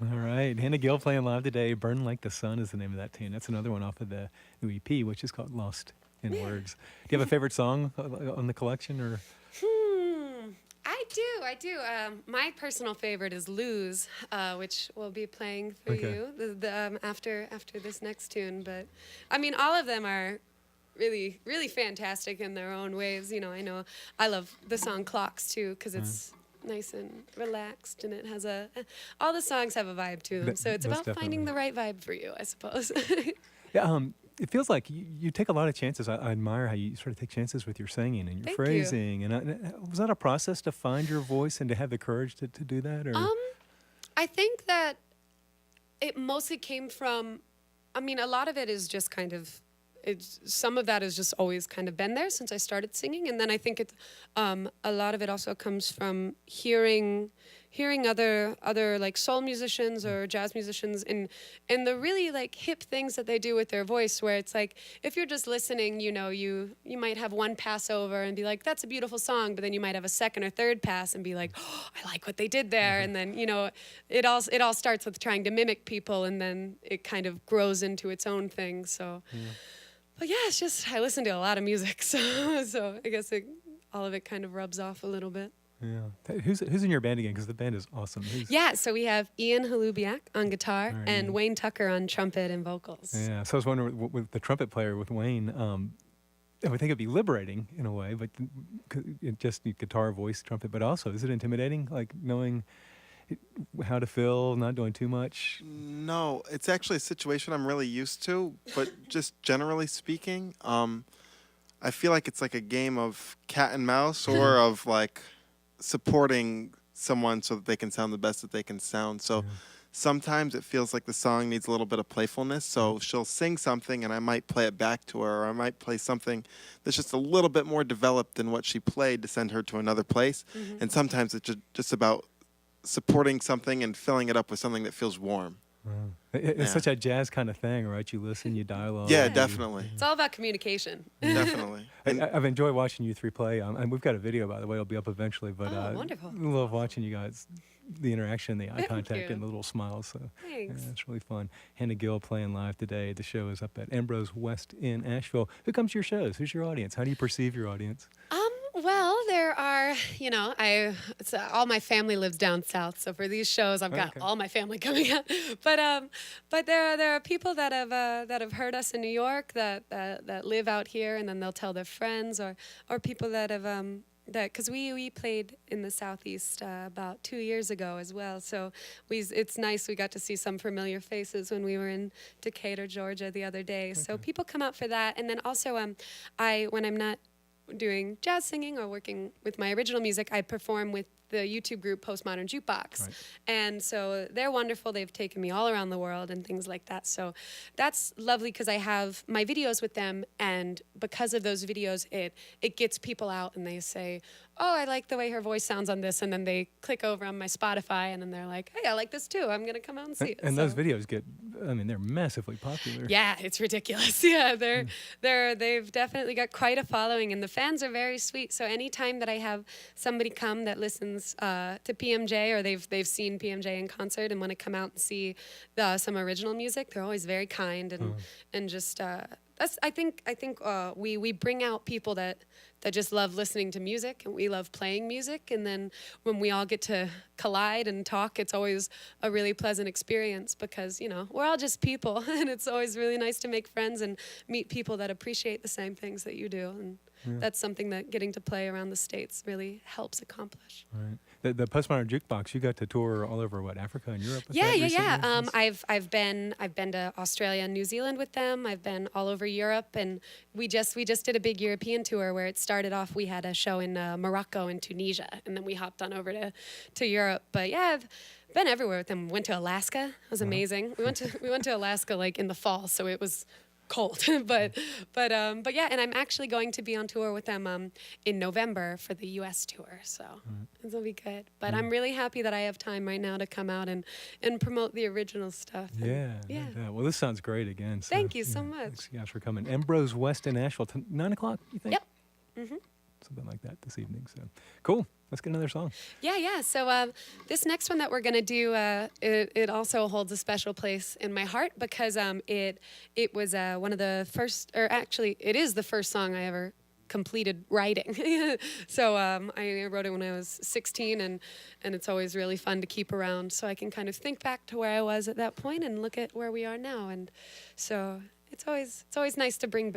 All right. Hannah Gill playing live today. Burn Like the Sun is the name of that tune. That's another one off of the new EP, which is called Lost in Yeah. Words. Do you have a favorite song on the collection? Or I do. I do. My personal favorite is "Lose," which we'll be playing for Okay. you after this next tune. But I mean, all of them are really, really fantastic in their own ways. I know I love the song "Clocks" too because it's nice and relaxed, and it has all the songs have a vibe to them. So it's Most about finding definitely. the right vibe for you, I suppose. Yeah, it feels like you take a lot of chances. I admire how you sort of take chances with your singing and your Thank you. phrasing. And was that a process to find your voice and to have the courage to do that? Or I think that it mostly came from, I mean, a lot of it is just kind of, some of that has just always kind of been there since I started singing. And then I think a lot of it also comes from hearing other like soul musicians or jazz musicians and the really like hip things that they do with their voice, where it's like, if you're just listening, you might have one pass over and be like, that's a beautiful song, but then you might have a second or third pass and be like, oh, I like what they did there. And then it all starts with trying to mimic people, and then it kind of grows into its own thing. So but yeah, it's just, I listen to a lot of music, so I guess all of it kind of rubs off a little bit. yeah, who's in your band again? Because the band is awesome. Yeah, so we have Ian Halubiak on guitar All right, and Ian. Wayne Tucker on trumpet and vocals. Yeah, so I was wondering with the trumpet player with Wayne. I would think it'd be liberating in a way, but it just need guitar, voice, trumpet. But also, is it intimidating, like knowing how to fill, not doing too much? No, it's actually a situation I'm really used to, but just generally speaking, I feel like it's like a game of cat and mouse or of like supporting someone so that they can sound the best that they can sound. So sometimes it feels like the song needs a little bit of playfulness. So she'll sing something and I might play it back to her, or I might play something that's just a little bit more developed than what she played to send her to another place. And sometimes it's just about supporting something and filling it up with something that feels warm. It's Yeah. such a jazz kind of thing, right? You listen, you dialogue. Yeah, Yeah. definitely. It's all about communication. Definitely. And I've enjoyed watching you three play, and we've got a video, by the way. It'll be up eventually. But Oh, wonderful. I love watching you guys, the interaction, the eye Thank contact, you. and the little smiles. So Thanks. yeah, it's really fun. Hannah Gill playing live today. The show is up at Ambrose West in Asheville. Who comes to your shows? Who's your audience? How do you perceive your audience? Well, there are, all my family lives down south, so for these shows, I've got Okay. all my family coming out. But there are people that have heard us in New York that live out here, and then they'll tell their friends, or people that have because we played in the Southeast about 2 years ago as well. So it's nice, we got to see some familiar faces when we were in Decatur, Georgia the other day. So people come out for that, and then also when I'm not doing jazz singing or working with my original music, I perform with the YouTube group Postmodern Jukebox. Right. And so they're wonderful. They've taken me all around the world and things like that. So that's lovely because I have my videos with them, and because of those videos, it gets people out and they say, oh, I like the way her voice sounds on this, and then they click over on my Spotify and then they're like, hey, I like this too. I'm going to come out and see it. And So- those videos they're massively popular. yeah, it's ridiculous. Yeah, they've definitely got quite a following, and the fans are very sweet. So anytime that I have somebody come that listens to PMJ, or they've seen PMJ in concert and want to come out and see some original music, they're always very kind and just I think we bring out people that just love listening to music, and we love playing music, and then when we all get to collide and talk, it's always a really pleasant experience because we're all just people, and it's always really nice to make friends and meet people that appreciate the same things that you do, and that's something that getting to play around the States really helps accomplish. Right. The Postmodern Jukebox, you got to tour all over Africa and Europe. with Yeah, that yeah. recently? I've been to Australia and New Zealand with them. I've been all over Europe, and we just did a big European tour where it started off. We had a show in Morocco and Tunisia, and then we hopped on over to Europe. But yeah, I've been everywhere with them. Went to Alaska. It was amazing. We went to Alaska like in the fall, so it was cold, but yeah, and I'm actually going to be on tour with them in November for the U.S. tour, so it'll be good. But I'm really happy that I have time right now to come out and promote the original stuff. And Yeah. Well, this sounds great again. So, Thank you so much. Thanks, guys, for coming. Ambrose West in Asheville, 9 o'clock, you think? Yep. something like that this evening. So cool. Let's get another song. Yeah. So this next one that we're gonna do, it also holds a special place in my heart because it was one of the first, or actually, it is the first song I ever completed writing. So I wrote it when I was 16, and it's always really fun to keep around, so I can kind of think back to where I was at that point and look at where we are now. And so it's always nice to bring